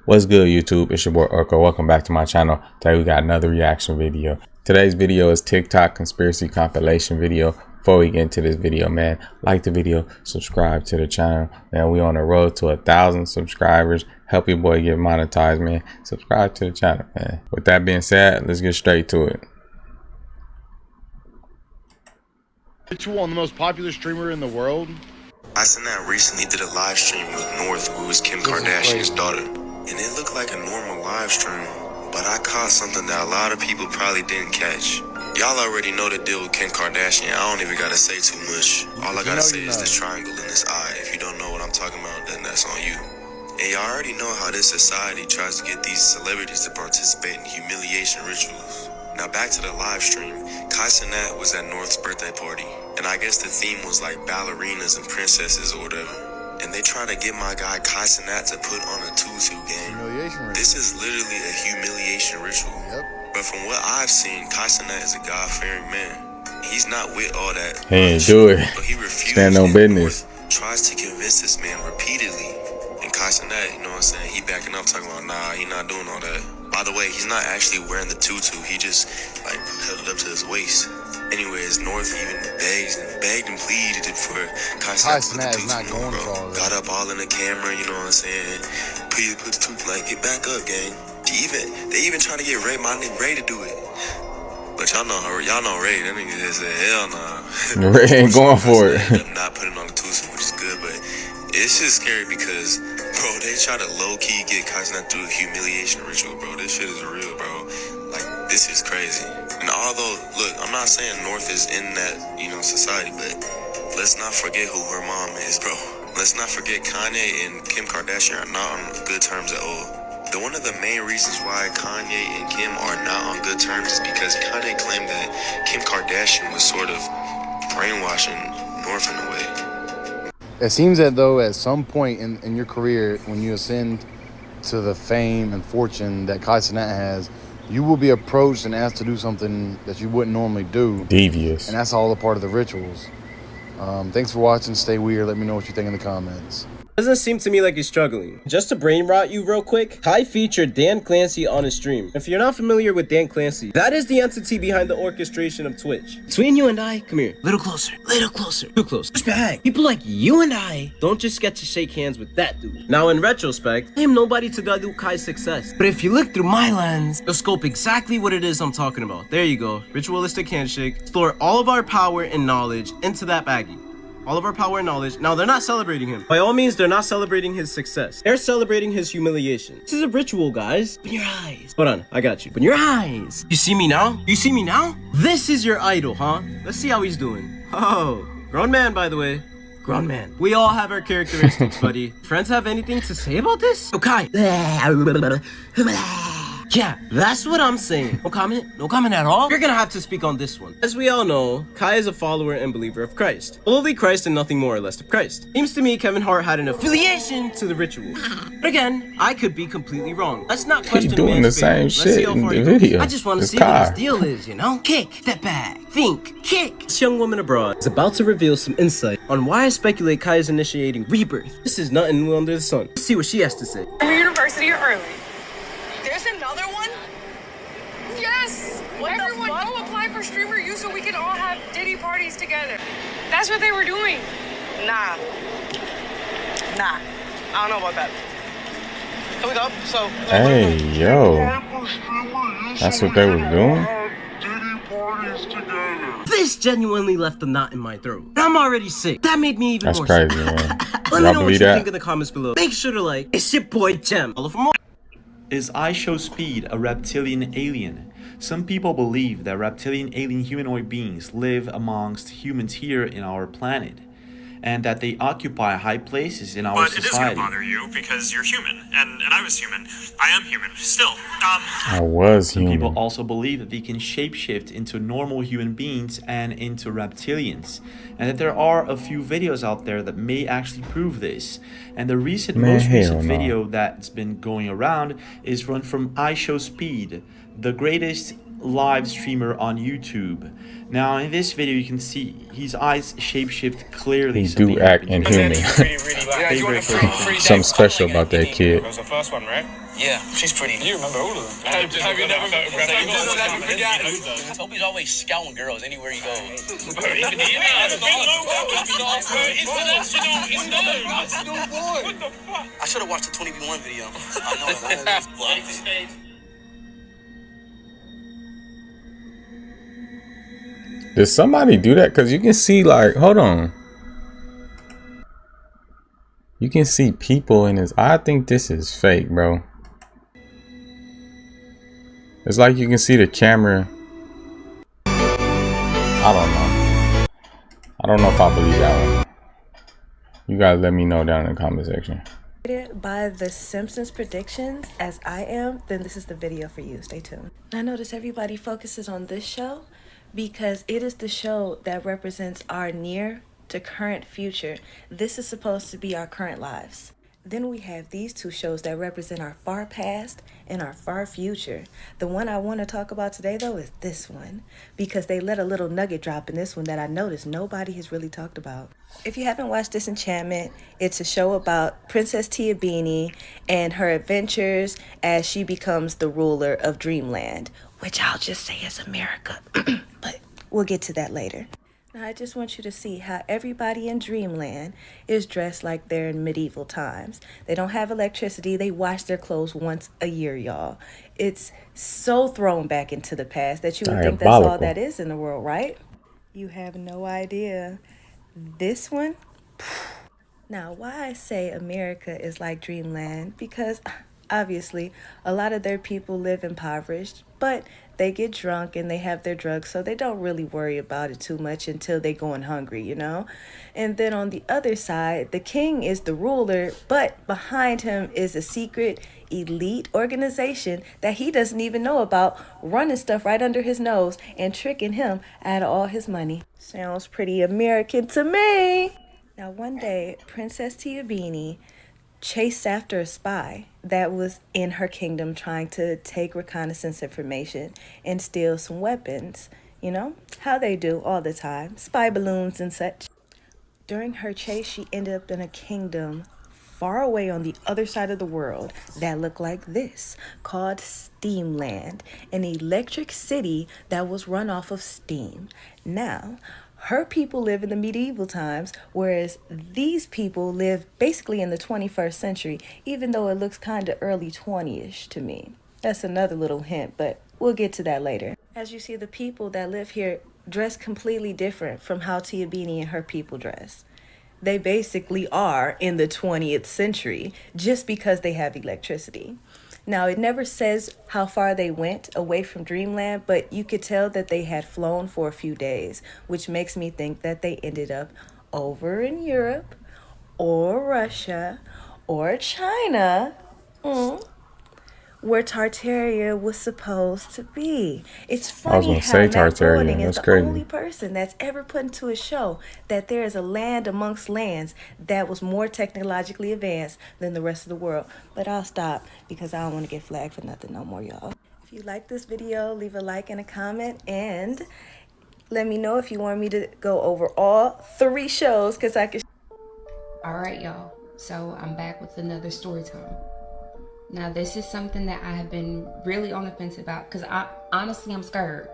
What's good, YouTube? It's your boy Urko. Welcome back to my channel. Today we got another reaction video. Today's video is TikTok conspiracy compilation video. Before we get into this video, man, like the video, subscribe to the channel. Man, we on the road to 1,000 subscribers. Help your boy get monetized, man. Subscribe to the channel, man. With that being said, let's get straight to it. Ritual on the most popular streamer in the world. I seen that recently did a live stream with North, who is Kim Kardashian's daughter, and it looked like a normal live stream, but I caught something that a lot of people probably didn't catch. Y'all already know the deal with Kim Kardashian. I don't even gotta say too much. All I gotta say is this triangle in this eye. If you don't know what I'm talking about, then that's on you. And y'all already know how this society tries to get these celebrities to participate in humiliation rituals. Now back to the live stream. Kai Cenat was at North's birthday party, and I guess the theme was like ballerinas and princesses or whatever. And they try to get my guy Kai Cenat to put on a tutu game. This is literally a humiliation ritual. But from what I've seen, Kai Cenat is a God-fearing man. He's not with all that. He ain't do it. But he refused. Stand on business. Tries to convince this man repeatedly. And Kai Cenat, you know what I'm saying? He backing up, talking about, nah, he not doing all that. By the way, he's not actually wearing the tutu. He just like held it up to his waist. Anyways, North even begged and pleaded for Kai Cenat to put the tutu on, bro. Got up all in the camera, you know what I'm saying? Please put the tutu, like, get back up, gang. They even trying to get my nigga Ray to do it. But y'all know Ray. That nigga just said, hell nah. Ray ain't going for it. Not putting on the tutu, which is good, but it's just scary because, bro, they try to low-key get Kai Cenat through a humiliation ritual, bro. This shit is real, bro. Like, this is crazy. And although, look, I'm not saying North is in that, society, but let's not forget who her mom is, bro. Let's not forget Kanye and Kim Kardashian are not on good terms at all. One of the main reasons why Kanye and Kim are not on good terms is because Kanye claimed that Kim Kardashian was sort of brainwashing North in a way. It seems that though at some point in your career, when you ascend to the fame and fortune that Kai Cenat has, you will be approached and asked to do something that you wouldn't normally do. Devious. And that's all a part of the rituals. Thanks for watching. Stay weird. Let me know what you think in the comments. Doesn't seem to me like he's struggling. Just to brain rot you real quick, Kai featured Dan Clancy on his stream. If you're not familiar with Dan Clancy, that is the entity behind the orchestration of Twitch. Between you and I, come here. Little closer, too close. Push back. People like you and I don't just get to shake hands with that dude. Now in retrospect, I am nobody to dilute Kai's success. But if you look through my lens, you'll scope exactly what it is I'm talking about. There you go. Ritualistic handshake. Store all of our power and knowledge into that baggie. All of our power and knowledge. Now, they're not celebrating him. By all means, they're not celebrating his success. They're celebrating his humiliation. This is a ritual, guys. Open your eyes. Hold on, I got you. Open your eyes. You see me now? You see me now? This is your idol, huh? Let's see how he's doing. Oh, grown man, by the way. Grown man. We all have our characteristics, buddy. Friends have anything to say about this? Okay. Yeah, that's what I'm saying. No comment? No comment at all? You're gonna have to speak on this one. As we all know, Kai is a follower and believer of Christ. Lowly Christ and nothing more or less of Christ. Seems to me Kevin Hart had an affiliation to the ritual. But again, I could be completely wrong. Let's not question He's doing the same shit in the video. I just want to see what his deal is, you know? Kick, step back, think, kick. This young woman abroad is about to reveal some insight on why I speculate Kai is initiating rebirth. This is nothing new under the sun. Let's see what she has to say. From university or early. There's another one? Yes! Everyone go apply for streamer U so we can all have Diddy parties together. That's what they were doing. Nah. I don't know about that. Here we go. So. Hey, yo. That's what they were doing? This genuinely left a knot in my throat. I'm already sick. That made me even That's more crazy, sick. man. Let me know what you think in the comments below. Make sure to like. It's your boy Jem. Follow for more. Is iShowSpeed a reptilian alien? Some people believe that reptilian alien humanoid beings live amongst humans here in our planet, and that they occupy high places in our society. But it is going to bother you because you're human, and I was human. I am human, still. I was human. Some people also believe that they can shapeshift into normal human beings and into reptilians, and that there are a few videos out there that may actually prove this. And the most recent video that's been going around is one from iShowSpeed, the greatest live streamer on YouTube. Now in this video you can see his eyes shapeshift clearly. He do act inhuman. Something special about that kid. It was the first one, right? Yeah, she's pretty. You remember all of them. Have you never photographed? Toby's always scouting girls anywhere he goes. I should have watched the 20v1 video. I know that. Did somebody do that? Because you can see, like, hold on. You can see people in his. I think this is fake, bro. It's like you can see the camera. I don't know. I don't know if I believe that one. You guys let me know down in the comment section. By the Simpsons predictions as I am, then this is the video for you. Stay tuned. I notice everybody focuses on this show because it is the show that represents our near to current future. This is supposed to be our current lives. Then we have these two shows that represent our far past and our far future. The one I want to talk about today, though, is this one, because they let a little nugget drop in this one that I noticed nobody has really talked about. If you haven't watched Disenchantment, it's a show about Princess Tia Beanie and her adventures as she becomes the ruler of Dreamland, which I'll just say is America, but we'll get to that later. Now, I just want you to see how everybody in Dreamland is dressed like they're in medieval times. They don't have electricity. They wash their clothes once a year, y'all. It's so thrown back into the past that you would think that's all that is in the world, right? You have no idea. This one? Now, why I say America is like Dreamland? Because obviously, a lot of their people live impoverished, but they get drunk and they have their drugs, so they don't really worry about it too much until they going hungry, you know? And then on the other side, the king is the ruler, but behind him is a secret elite organization that he doesn't even know about, running stuff right under his nose and tricking him out of all his money. Sounds pretty American to me. Now, one day, Princess Tia Beanie chased after a spy that was in her kingdom trying to take reconnaissance information and steal some weapons. You know, how they do all the time, spy balloons and such. During her chase, she ended up in a kingdom far away on the other side of the world that looked like this, called Steamland, an electric city that was run off of steam. Now, her people live in the medieval times, whereas these people live basically in the 21st century, even though it looks kind of early 20-ish to me. That's another little hint, but we'll get to that later. As you see, the people that live here dress completely different from how Tia Beanie and her people dress. They basically are in the 20th century just because they have electricity. Now, it never says how far they went away from Dreamland, but you could tell that they had flown for a few days, which makes me think that they ended up over in Europe or Russia or China, where Tartaria was supposed to be. It's funny how Matt Groening is the only person that's ever put into a show that there is a land amongst lands that was more technologically advanced than the rest of the world. But I'll stop because I don't want to get flagged for nothing no more, y'all. If you like this video, leave a like and a comment, and let me know if you want me to go over all 3 shows, because I can. All right, y'all. So I'm back with another story time. Now, this is something that I have been really on the fence about because honestly, I'm scared.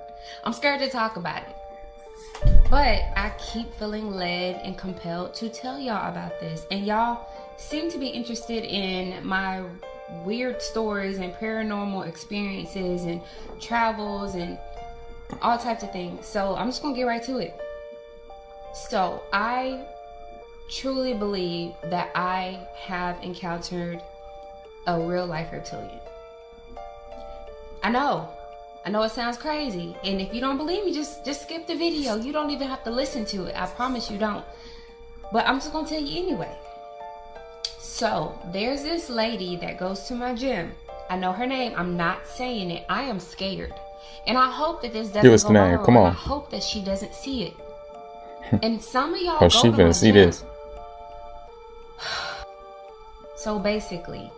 I'm scared to talk about it. But I keep feeling led and compelled to tell y'all about this. And y'all seem to be interested in my weird stories and paranormal experiences and travels and all types of things. So I'm just going to get right to it. So I truly believe that I have encountered a real life reptilian. I know it sounds crazy, and if you don't believe me, just skip the video. You don't even have to listen to it. I promise you don't. But I'm just gonna tell you anyway. So there's this lady that goes to my gym. I know her name. I'm not saying it. I am scared, and I hope that this doesn't give us the go name. viral. Come on. I hope that she doesn't see it. And some of y'all oh, she gonna see this. So basically,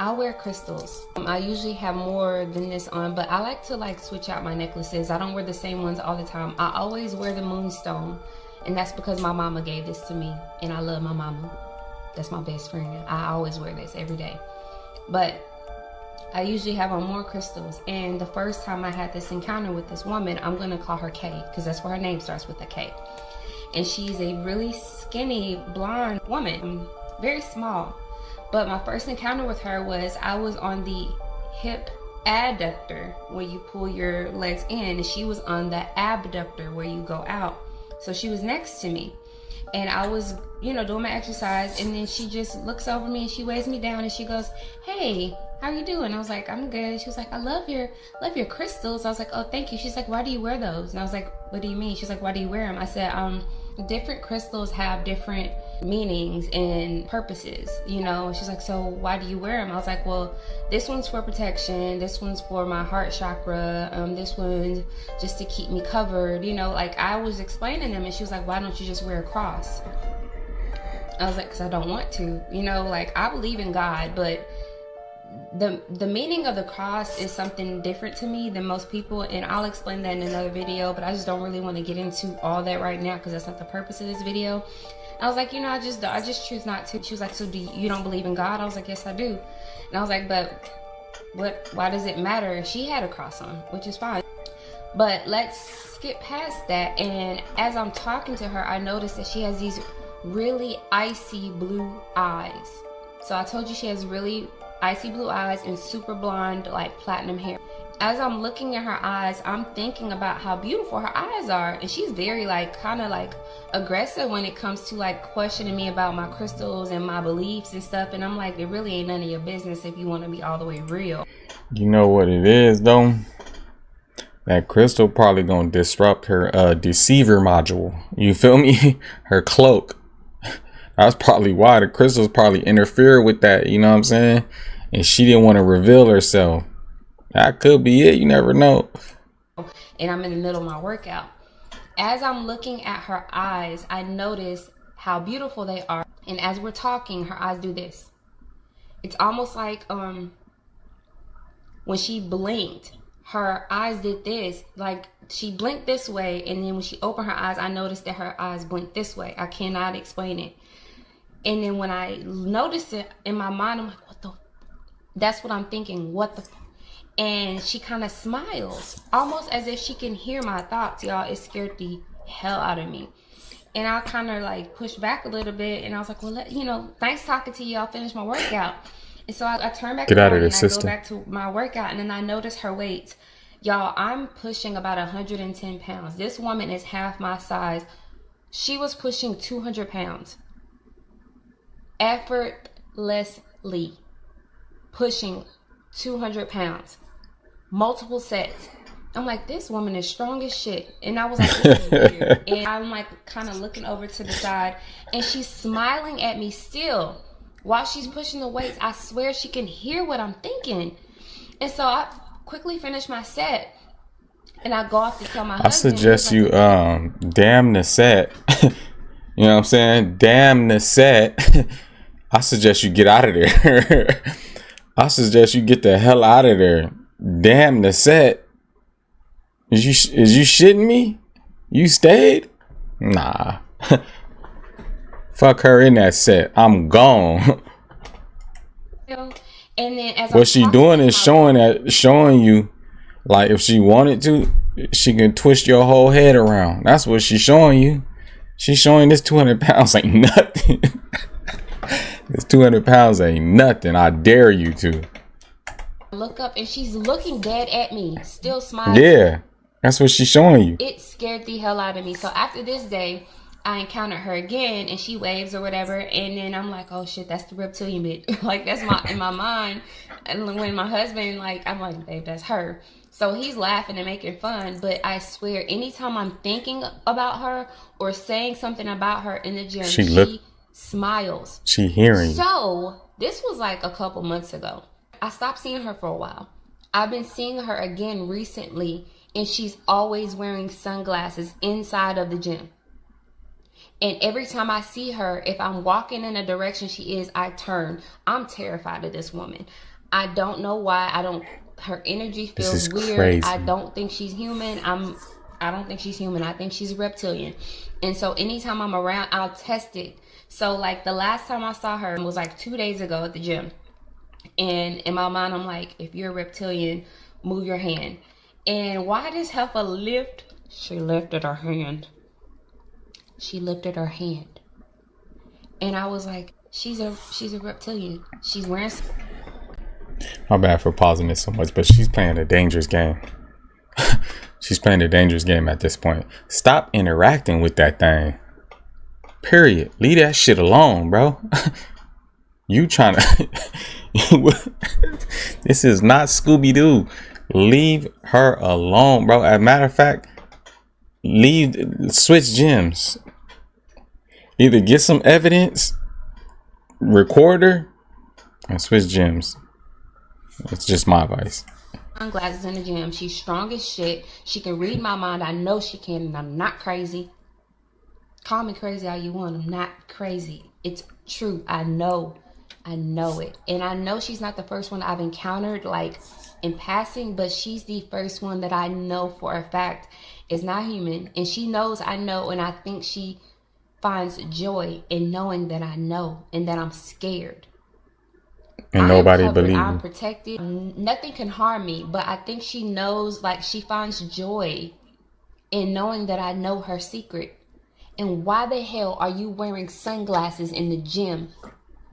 I wear crystals. I usually have more than this on, but I like to like switch out my necklaces. I don't wear the same ones all the time. I always wear the moonstone, and that's because my mama gave this to me, and I love my mama. That's my best friend. I always wear this every day. But I usually have on more crystals, and the first time I had this encounter with this woman, I'm gonna call her K, because that's where her name starts, with a K. And she's a really skinny, blonde woman, very small. But my first encounter with her was, I was on the hip adductor where you pull your legs in, and she was on the abductor where you go out. So she was next to me, and I was, you know, doing my exercise, and then she just looks over me and she weighs me down and she goes, "Hey, how you doing?" I was like, "I'm good." She was like, "I love your crystals." I was like, "Oh, thank you." She's like, "Why do you wear those?" And I was like, "What do you mean?" She's like, "Why do you wear them?" I said, different crystals have different meanings and purposes, you know. She's like, "So why do you wear them?" I was like, "Well, this one's for protection, this one's for my heart chakra, this one's just to keep me covered," you know. Like, I was explaining them, and she was like, "Why don't you just wear a cross?" I was like, "Because I don't want to," you know. Like, I believe in God, but the meaning of the cross is something different to me than most people, and I'll explain that in another video, but I just don't really want to get into all that right now because that's not the purpose of this video. I was like, you know, I just choose not to. She was like, "So you don't believe in God?" I was like, "Yes, I do." And I was like, "But why does it matter?" She had a cross on, which is fine. But let's skip past that. And as I'm talking to her, I noticed that she has these really icy blue eyes. So I told you she has really icy blue eyes and super blonde, like platinum hair. As I'm looking at her eyes, I'm thinking about how beautiful her eyes are, and she's very like kind of like aggressive when it comes to like questioning me about my crystals and my beliefs and stuff. And I'm like, it really ain't none of your business if you want to be all the way real. You know what it is though? That crystal probably gonna disrupt her deceiver module. You feel me? Her cloak. That's probably why the crystals probably interfere with that, you know what I'm saying? And she didn't want to reveal herself. That could be it, you never know. And I'm in the middle of my workout. As I'm looking at her eyes, I notice how beautiful they are. And as we're talking, her eyes do this. It's almost like when she blinked, her eyes did this. Like, she blinked this way, and then when she opened her eyes, I noticed that her eyes blinked this way. I cannot explain it. And then when I noticed it in my mind, I'm like, what the? That's what I'm thinking. What the? And she kind of smiles, almost as if she can hear my thoughts, y'all. It scared the hell out of me. And I kind of like pushed back a little bit, and I was like, well, you know, thanks talking to you. I'll finish my workout. And so I turned back around and I go back to my workout, and then I noticed her weight. Y'all, I'm pushing about 110 pounds. This woman is half my size. She was pushing 200 pounds. Effortlessly pushing 200 pounds, multiple sets. I'm like, this woman is strong as shit. And I was like, this is weird. And I'm like kind of looking over to the side, and she's smiling at me still while she's pushing the weights. I swear she can hear what I'm thinking. And so I quickly finish my set, and I go off to tell my husband. I suggest you damn the set. You know what I'm saying? Damn the set. I suggest you get out of there. I suggest you get the hell out of there. Damn the set. Is you shitting me? You stayed? Nah. Fuck her in that set. I'm gone. And then as what she doing is showing you, like, if she wanted to, she can twist your whole head around. That's what she's showing you. She's showing this 200 pounds ain't nothing. This 200 pounds ain't nothing. I dare you to. Look up, and she's looking dead at me, still smiling. Yeah, that's what she's showing you. It scared the hell out of me. So after this day, I encountered her again, and she waves or whatever, and then I'm like, oh shit, that's the reptilian bitch. Like, that's in my mind. And when my husband, like, I'm like, babe, that's her. So he's laughing and making fun, but I swear, anytime I'm thinking about her or saying something about her in the gym, she smiles. She hearing. So this was like a couple months ago. I stopped seeing her for a while. I've been seeing her again recently, and she's always wearing sunglasses inside of the gym. And every time I see her, if I'm walking in a direction she is, I turn. I'm terrified of this woman. I don't know why. Her energy feels weird. Crazy. I don't think she's human. I don't think she's human. I think she's a reptilian. And so anytime I'm around, I'll test it. So like the last time I saw her was like 2 days ago at the gym. And in my mind, I'm like, if you're a reptilian, move your hand. And why does heifer lift? She lifted her hand. She lifted her hand. And I was like, she's a reptilian. She's wearing... My bad for pausing this so much, but she's playing a dangerous game. She's playing a dangerous game at this point. Stop interacting with that thing. Period. Leave that shit alone, bro. You trying to... This is not Scooby-Doo. Leave her alone, bro. As a matter of fact, switch gyms. Either get some evidence, record her, and switch gyms. It's just my advice. Sunglasses in the gym. She's strong as shit. She can read my mind. I know she can, and I'm not crazy. Call me crazy all you want. I'm not crazy. It's true. I know it. And I know she's not the first one I've encountered like in passing, but she's the first one that I know for a fact is not human. And she knows I know, and I think she finds joy in knowing that I know and that I'm scared. And nobody believes. I'm protected. Nothing can harm me, but I think she knows, like she finds joy in knowing that I know her secret. And why the hell are you wearing sunglasses in the gym?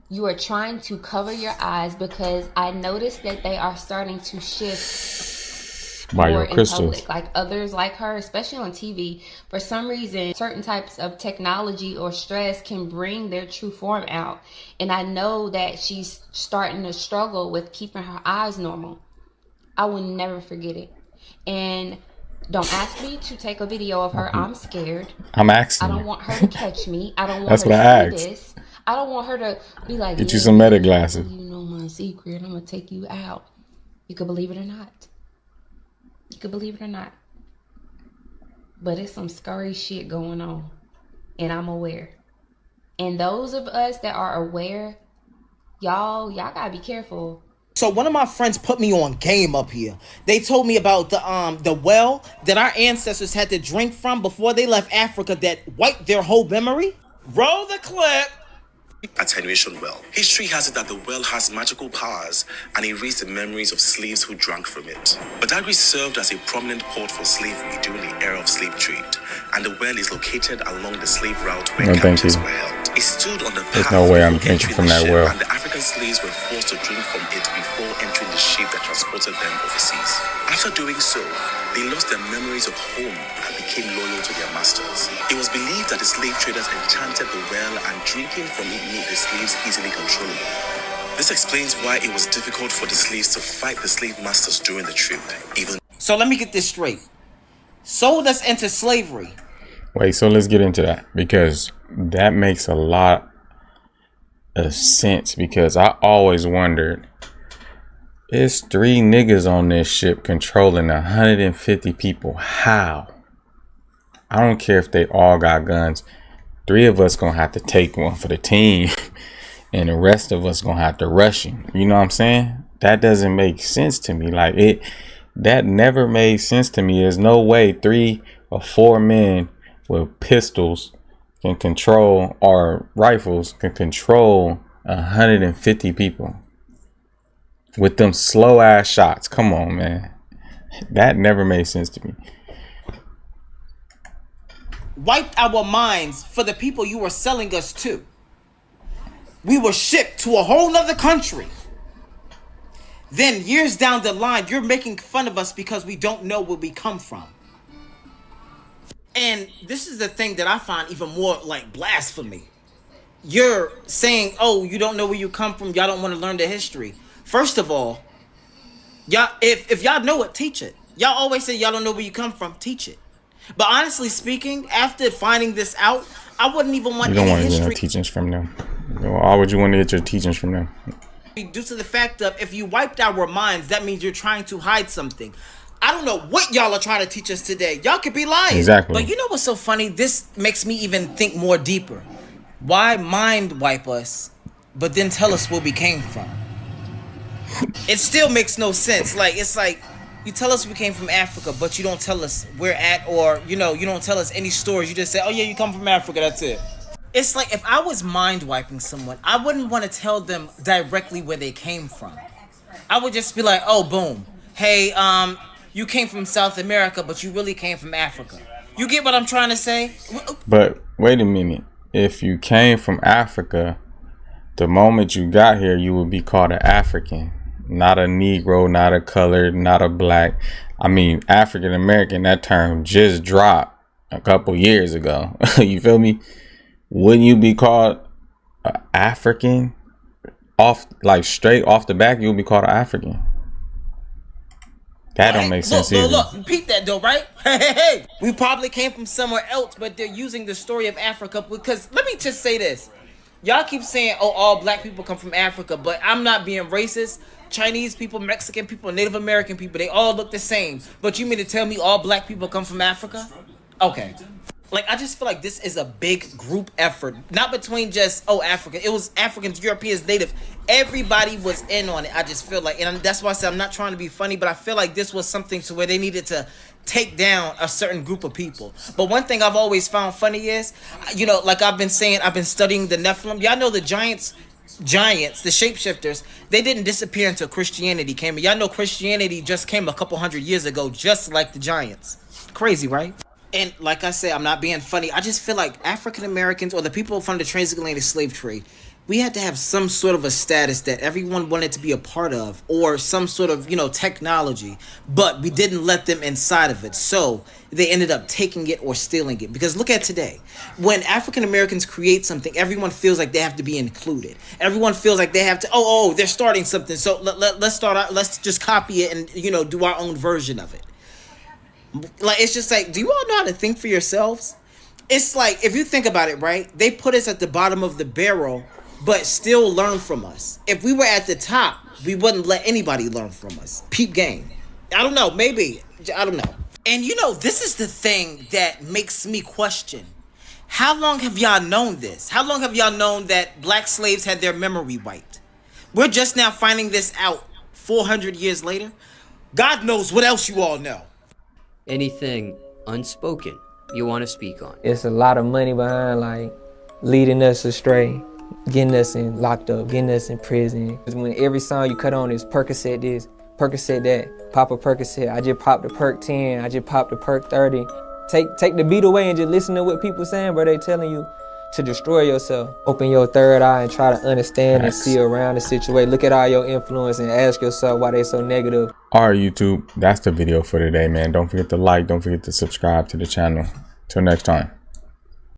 You are trying to cover your eyes because I noticed that they are starting to shift by more your crystals. in public. Like others like her, especially on TV, for some reason, certain types of technology or stress can bring their true form out. And I know that she's starting to struggle with keeping her eyes normal. I will never forget it. And don't ask me to take a video of her. I'm scared. I'm asking. I don't want her to catch me. I don't want That's her what to I see asked. this. I don't want her to be like, get you some meta glasses. You know my secret. I'm going to take you out. You can believe it or not. You can believe it or not. But it's some scary shit going on. And I'm aware. And those of us that are aware, y'all gotta be careful. So one of my friends put me on game up here. They told me about the well that our ancestors had to drink from before they left Africa that wiped their whole memory. Roll the clip. Attenuation well. History has it that the well has magical powers and erased the memories of slaves who drank from it. Badagry served as a prominent port for slavery during the era of slave trade, and the well is located along the slave route where captures were held. It stood on the path. There's no way I'm drinking from that well. And the African slaves were forced to drink from it before entering the ship that transported them overseas. After doing so, they lost their memories of home and became loyal to their masters. It was believed that the slave traders enchanted the well and drinking from it made the slaves easily controllable. This explains why it was difficult for the slaves to fight the slave masters during the trip. So let me get this straight. Sold us into slavery. Wait, so let's get into that, because that makes a lot of sense, because I always wondered, it's 3 niggas on this ship controlling 150 people. How? I don't care if they all got guns. 3 of us gonna have to take one for the team, and the rest of us gonna have to rush him. You know what I'm saying? That doesn't make sense to me. Like that never made sense to me. There's no way 3 or 4 men with pistols can control, or rifles can control 150 people with them slow ass shots. Come on, man. That never made sense to me. Wiped our minds for the people you were selling us to. We were shipped to a whole nother country. Then years down the line, you're making fun of us because we don't know where we come from. And this is the thing that I find even more like blasphemy. You're saying, oh, you don't know where you come from. Y'all don't want to learn the history. First of all, y'all, if y'all know it, teach it. Y'all always say y'all don't know where you come from. Teach it. But honestly speaking, after finding this out, I wouldn't even want any history. You don't want to get no teachings from them. Why would you want to get your teachings from them? Due to the fact of, if you wiped our minds, that means you're trying to hide something. I don't know what y'all are trying to teach us today. Y'all could be lying. Exactly. But you know what's so funny? This makes me even think more deeper. Why mind wipe us, but then tell us where we came from? It still makes no sense. Like, it's like, you tell us we came from Africa, but you don't tell us where at, or, you know, you don't tell us any stories. You just say, oh yeah, you come from Africa, that's it. It's like, if I was mind wiping someone, I wouldn't want to tell them directly where they came from. I would just be like, oh, boom. Hey, you came from South America, but you really came from Africa. You get what I'm trying to say? But wait a minute. If you came from Africa, the moment you got here, you would be called an African. Not a Negro, not a colored, not a black. I mean, African American, that term just dropped a couple years ago. You feel me? Wouldn't you be called African? Off, like straight off the back, you'll be called an African. That don't make sense either. Look, repeat that though, right? Hey. We probably came from somewhere else, but they're using the story of Africa because, let me just say this. Y'all keep saying, oh, all black people come from Africa, but I'm not being racist. Chinese people, Mexican people, Native American people, they all look the same. But you mean to tell me all black people come from Africa? Okay. Like, I just feel like this is a big group effort. Not between just, oh, Africa. It was Africans, Europeans, Native. Everybody was in on it, I just feel like. And that's why I said I'm not trying to be funny, but I feel like this was something to where they needed to take down a certain group of people. But one thing I've always found funny is, you know, like I've been saying, I've been studying the Nephilim. Y'all know the giants, the shapeshifters, they didn't disappear until Christianity came. Y'all know Christianity just came a couple hundred years ago, just like the giants. Crazy, right? And like I said, I'm not being funny. I just feel like African Americans or the people from the transatlantic slave trade, we had to have some sort of a status that everyone wanted to be a part of, or some sort of, you know, technology, but we didn't let them inside of it. So they ended up taking it or stealing it. Because look at today. When African Americans create something, everyone feels like they have to be included. Everyone feels like they have to, oh, they're starting something. So let's start out, let's just copy it and, you know, do our own version of it. Like, it's just like, do you all know how to think for yourselves? It's like, if you think about it, right? They put us at the bottom of the barrel, but still learn from us. If we were at the top, we wouldn't let anybody learn from us. Peep game. I don't know, maybe. I don't know. And you know, this is the thing that makes me question. How long have y'all known this? How long have y'all known that black slaves had their memory wiped? We're just now finding this out 400 years later. God knows what else you all know. Anything unspoken you want to speak on? It's a lot of money behind, like, leading us astray, getting us locked up, getting us in prison. When every song you cut on is Percocet this, Percocet that, pop a Percocet, I just popped a Perc 10, I just popped a Perc 30. Take the beat away and just listen to what people saying, bro. They telling you to destroy yourself. Open your third eye and try to understand and see around the situation. Look at all your influence and ask yourself why they so negative. All right, YouTube, that's the video for today, man. Don't forget to like, don't forget to subscribe to the channel. Till next time.